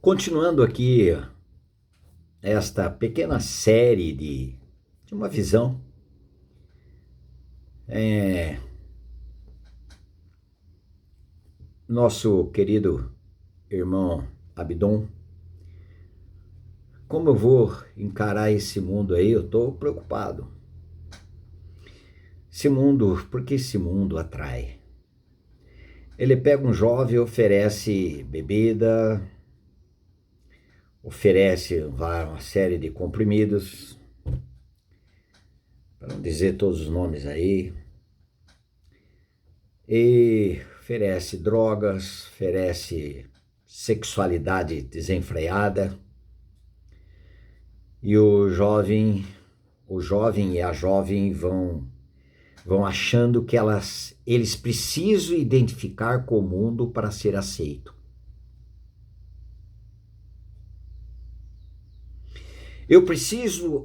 Continuando aqui esta pequena série de uma visão, é, nosso querido irmão Abdon, como eu vou encarar esse mundo aí? Eu estou preocupado. Porque esse mundo atrai. Ele pega um jovem, oferece bebida, oferece uma série de comprimidos, para não dizer todos os nomes aí, e oferece drogas, oferece sexualidade desenfreada, e o jovem e a jovem vão achando que eles precisam identificar com o mundo para ser aceito.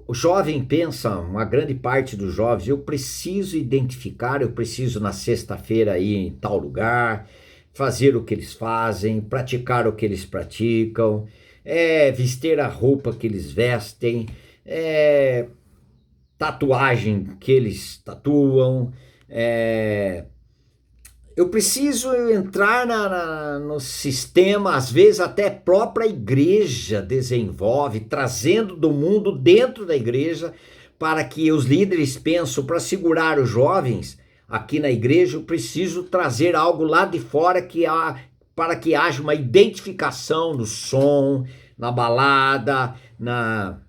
O jovem pensa, uma grande parte dos jovens, eu preciso identificar, eu preciso na sexta-feira ir em tal lugar, fazer o que eles fazem, praticar o que eles praticam, vestir a roupa que eles vestem, tatuagem que eles tatuam, eu preciso entrar no sistema, às vezes até a própria igreja desenvolve, trazendo do mundo dentro da igreja, para que os líderes pensam, para segurar os jovens aqui na igreja, eu preciso trazer algo lá de fora para que haja uma identificação no som, na balada, na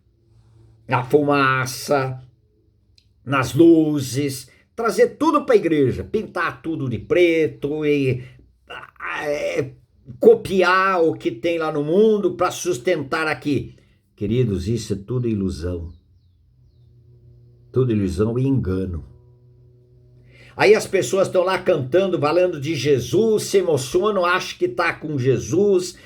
fumaça, nas luzes, trazer tudo para a igreja, pintar tudo de preto e copiar o que tem lá no mundo para sustentar aqui. Queridos, isso é tudo ilusão. Tudo ilusão e engano. Aí as pessoas estão lá cantando, falando de Jesus, se emocionam, acham que está com Jesus.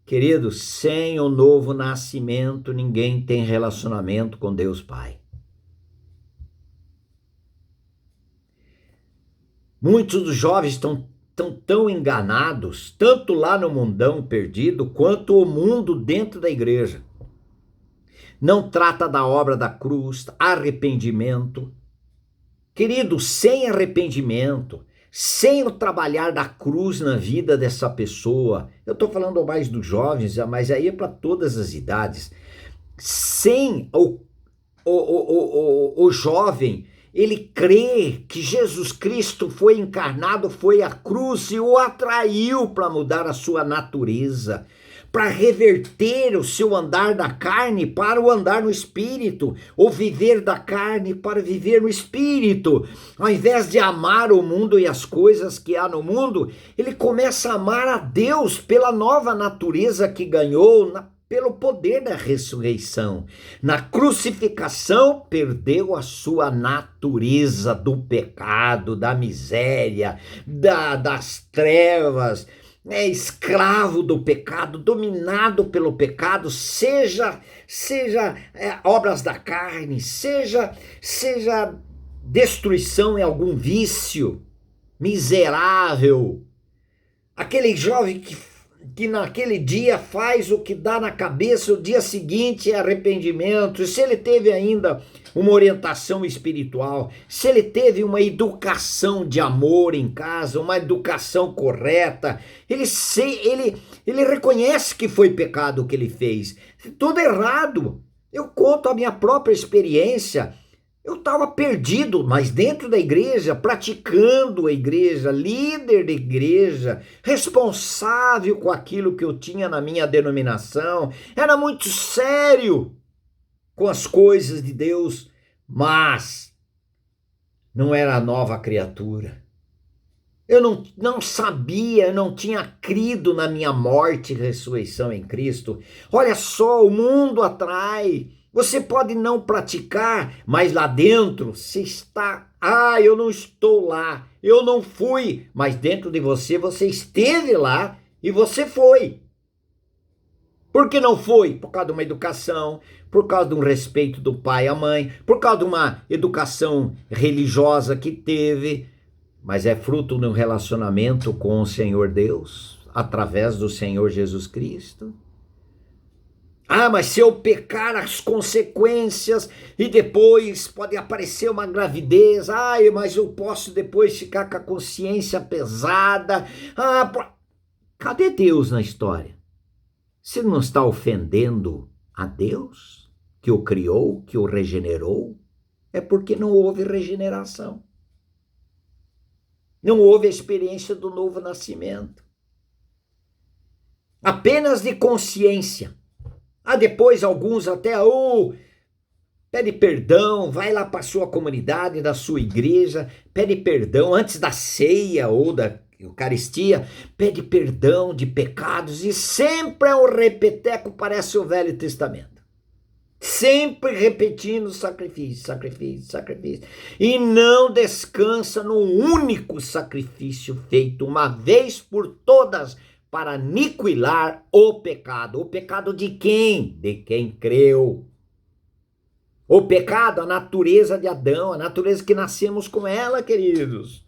Queridos, sem o novo nascimento, ninguém tem relacionamento com Deus Pai. Muitos dos jovens estão tão enganados, tanto lá no mundão perdido, quanto o mundo dentro da igreja. Não trata da obra da cruz, arrependimento. Querido, sem arrependimento, sem o trabalhar da cruz na vida dessa pessoa, eu estou falando mais dos jovens, mas aí é para todas as idades, sem o jovem, ele crê que Jesus Cristo foi encarnado, foi à cruz e o atraiu para mudar a sua natureza, para reverter o seu andar da carne para o andar no espírito, ou viver da carne para viver no espírito. Ao invés de amar o mundo e as coisas que há no mundo, ele começa a amar a Deus pela nova natureza que ganhou pelo poder da ressurreição. Na crucificação, perdeu a sua natureza do pecado, da miséria, das trevas, escravo do pecado, dominado pelo pecado, seja obras da carne, seja destruição em algum vício, miserável. Aquele jovem que naquele dia faz o que dá na cabeça, o dia seguinte é arrependimento. E se ele teve ainda uma orientação espiritual, se ele teve uma educação de amor em casa, uma educação correta, ele reconhece que foi pecado o que ele fez. Tudo errado. Eu conto a minha própria experiência. Eu estava perdido, mas dentro da igreja, praticando a igreja, líder da igreja, responsável com aquilo que eu tinha na minha denominação, era muito sério com as coisas de Deus, mas não era a nova criatura. Eu não sabia, eu não tinha crido na minha morte e ressurreição em Cristo. Olha só, o mundo atrai. Você pode não praticar, mas lá dentro você está, eu não estou lá, eu não fui, mas dentro de você esteve lá e você foi. Por que não foi? Por causa de uma educação, por causa de um respeito do pai e a mãe, por causa de uma educação religiosa que teve, mas é fruto de um relacionamento com o Senhor Deus, através do Senhor Jesus Cristo. Ah, mas se eu pecar, as consequências, e depois pode aparecer uma gravidez. Ai, mas eu posso depois ficar com a consciência pesada. Cadê Deus na história? Você não está ofendendo a Deus, que o criou, que o regenerou? É porque não houve regeneração. Não houve a experiência do novo nascimento. Apenas de consciência. Depois alguns até, pede perdão, vai lá para a sua comunidade, da sua igreja, pede perdão antes da ceia ou da Eucaristia, pede perdão de pecados, e sempre é um repeteco, parece o Velho Testamento. Sempre repetindo sacrifício, sacrifício, sacrifício. E não descansa no único sacrifício feito uma vez por todas para aniquilar o pecado. O pecado de quem? De quem creu. O pecado, a natureza de Adão, a natureza que nascemos com ela, queridos.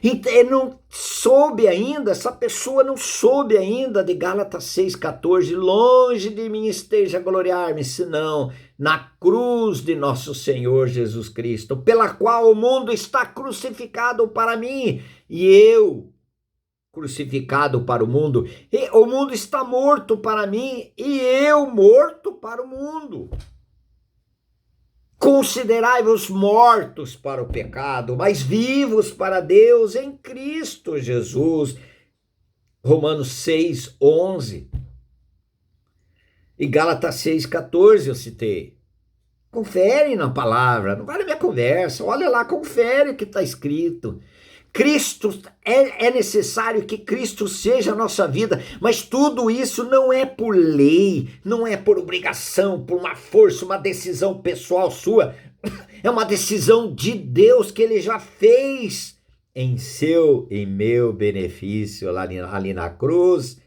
Ele não soube ainda, essa pessoa não soube ainda de Gálatas 6,14, longe de mim esteja a gloriar-me, senão na cruz de nosso Senhor Jesus Cristo, pela qual o mundo está crucificado para mim, e eu crucificado para o mundo. E o mundo está morto para mim, e eu morto para o mundo. Considerai-vos mortos para o pecado, mas vivos para Deus em Cristo Jesus. Romanos 6:11. E Gálatas 6:14 eu citei. Confere na palavra, não vale a minha conversa, olha lá, confere o que está escrito. Cristo, é necessário que Cristo seja a nossa vida, mas tudo isso não é por lei, não é por obrigação, por uma força, uma decisão pessoal sua, é uma decisão de Deus que Ele já fez em seu e meu benefício ali na cruz.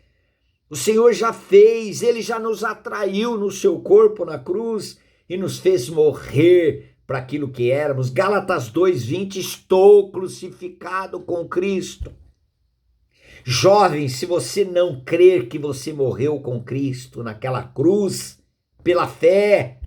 O Senhor já fez, Ele já nos atraiu no seu corpo na cruz e nos fez morrer para aquilo que éramos. Gálatas 2:20, estou crucificado com Cristo. Jovem, se você não crer que você morreu com Cristo naquela cruz, pela fé,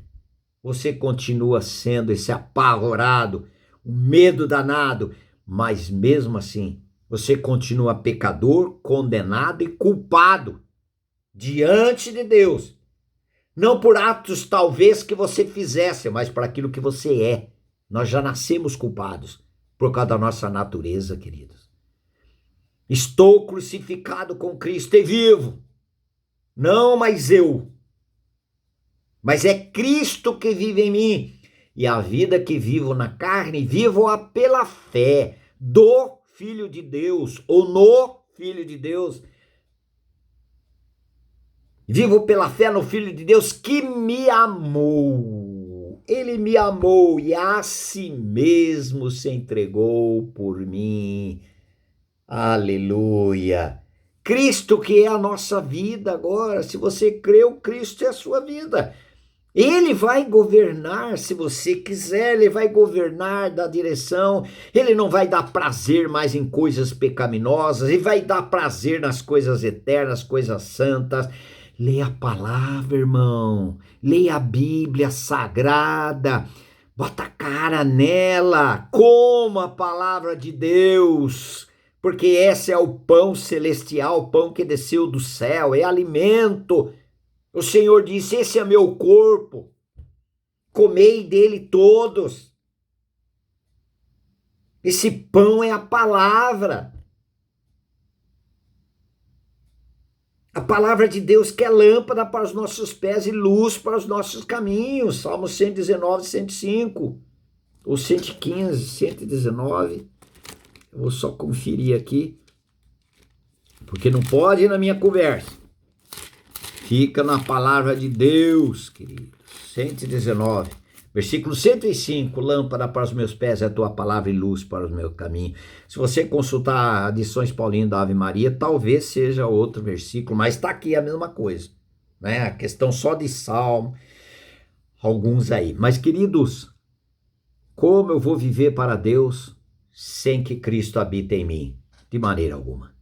você continua sendo esse apavorado, um medo danado, mas mesmo assim, você continua pecador, condenado e culpado diante de Deus. Não por atos talvez que você fizesse, mas por aquilo que você é. Nós já nascemos culpados por causa da nossa natureza, queridos. Estou crucificado com Cristo e vivo. Não mais eu, mas é Cristo que vive em mim. E a vida que vivo na carne, vivo-a pela fé do Filho de Deus, ou no Filho de Deus. Vivo pela fé no Filho de Deus que me amou. Ele me amou e a si mesmo se entregou por mim. Aleluia. Cristo que é a nossa vida agora. Se você creu, Cristo é a sua vida. Ele vai governar, se você quiser, ele vai governar da direção. Ele não vai dar prazer mais em coisas pecaminosas, ele vai dar prazer nas coisas eternas, coisas santas. Leia a palavra, irmão. Leia a Bíblia Sagrada. Bota a cara nela. Coma a palavra de Deus. Porque esse é o pão celestial, o pão que desceu do céu, é alimento. O Senhor disse, esse é meu corpo. Comei dele todos. Esse pão é a palavra. A palavra de Deus que é lâmpada para os nossos pés e luz para os nossos caminhos. Salmo 119, 105. Ou 115, 119. Eu vou só conferir aqui. Porque não pode ir na minha conversa. Fica na palavra de Deus, querido. 119. Versículo 105, lâmpada para os meus pés é a tua palavra e luz para o meu caminho. Se você consultar adições Paulinho da Ave Maria, talvez seja outro versículo, mas está aqui a mesma coisa, né? A questão só de Salmo, alguns aí. Mas, queridos, como eu vou viver para Deus sem que Cristo habite em mim? De maneira alguma.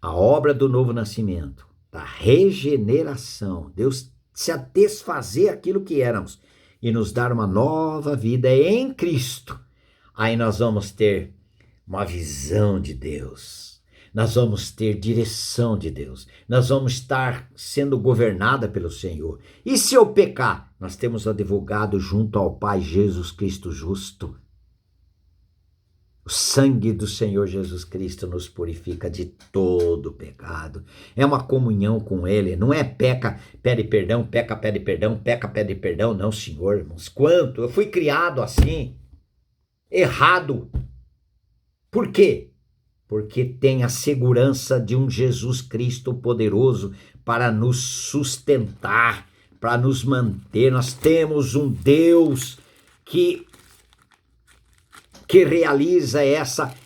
A obra do novo nascimento, da regeneração, Deus se a desfazer aquilo que éramos e nos dar uma nova vida em Cristo. Aí nós vamos ter uma visão de Deus, nós vamos ter direção de Deus, nós vamos estar sendo governada pelo Senhor. E se eu pecar, nós temos advogado junto ao Pai, Jesus Cristo justo. O sangue do Senhor Jesus Cristo nos purifica de todo pecado. É uma comunhão com Ele. Não é peca, pede perdão, peca, pede perdão, peca, pede perdão. Não, Senhor, irmãos. Quanto? Eu fui criado assim. Errado. Por quê? Porque tem a segurança de um Jesus Cristo poderoso para nos sustentar, para nos manter. Nós temos um Deus que realiza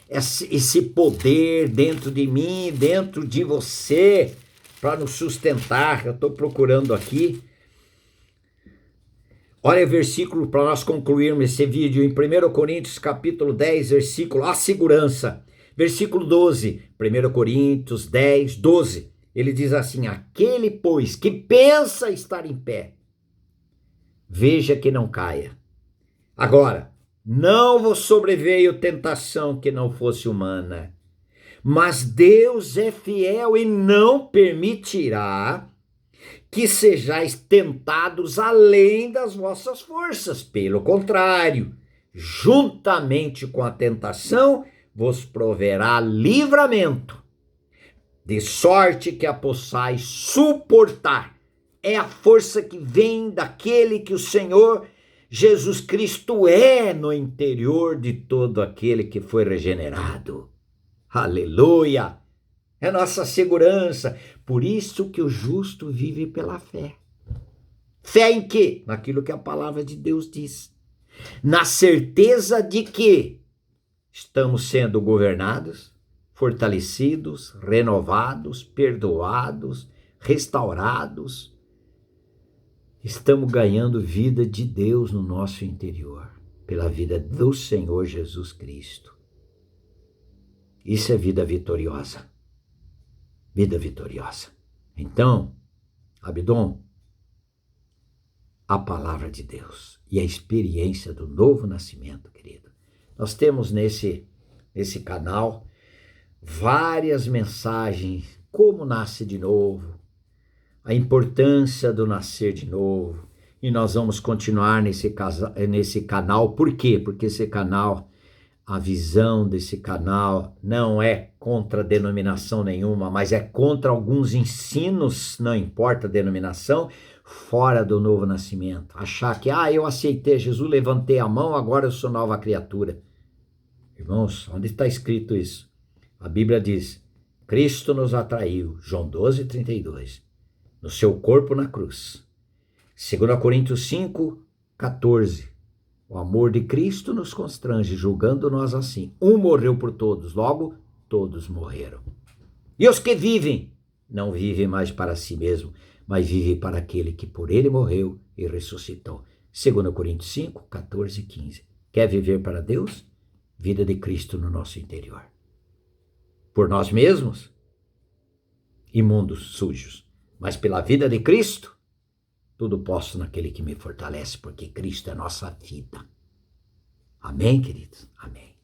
esse poder dentro de mim, dentro de você, para nos sustentar. Eu estou procurando aqui. Olha o versículo para nós concluirmos esse vídeo, em 1 Coríntios capítulo 10, versículo, a segurança. Versículo 12, 1 Coríntios 10, 12. Ele diz assim: aquele, pois, que pensa estar em pé, veja que não caia. Agora, não vos sobreveio tentação que não fosse humana, mas Deus é fiel e não permitirá que sejais tentados além das vossas forças. Pelo contrário, juntamente com a tentação, vos proverá livramento, de sorte que a possais suportar. É a força que vem daquele que o Senhor Jesus Cristo é no interior de todo aquele que foi regenerado. Aleluia! É nossa segurança. Por isso que o justo vive pela fé. Fé em quê? Naquilo que a palavra de Deus diz. Na certeza de que estamos sendo governados, fortalecidos, renovados, perdoados, restaurados. Estamos ganhando vida de Deus no nosso interior, pela vida do Senhor Jesus Cristo. Isso é vida vitoriosa. Vida vitoriosa. Então, Abdon, a palavra de Deus e a experiência do novo nascimento, querido. Nós temos nesse canal várias mensagens, como nasce de novo, a importância do nascer de novo, e nós vamos continuar nesse canal. Por quê? Porque esse canal, a visão desse canal não é contra denominação nenhuma, mas é contra alguns ensinos, não importa a denominação, fora do novo nascimento. Achar que, eu aceitei Jesus, levantei a mão, agora eu sou nova criatura. Irmãos, onde está escrito isso? A Bíblia diz, Cristo nos atraiu, João 12, 32. No seu corpo na cruz. 2 Coríntios 5, 14. O amor de Cristo nos constrange, julgando nós assim. Um morreu por todos, logo todos morreram. E os que vivem, não vivem mais para si mesmo, mas vivem para aquele que por ele morreu e ressuscitou. 2 Coríntios 5, 14 e 15. Quer viver para Deus? Vida de Cristo no nosso interior. Por nós mesmos? Imundos, sujos. Mas pela vida de Cristo, tudo posso naquele que me fortalece, porque Cristo é nossa vida. Amém, queridos? Amém.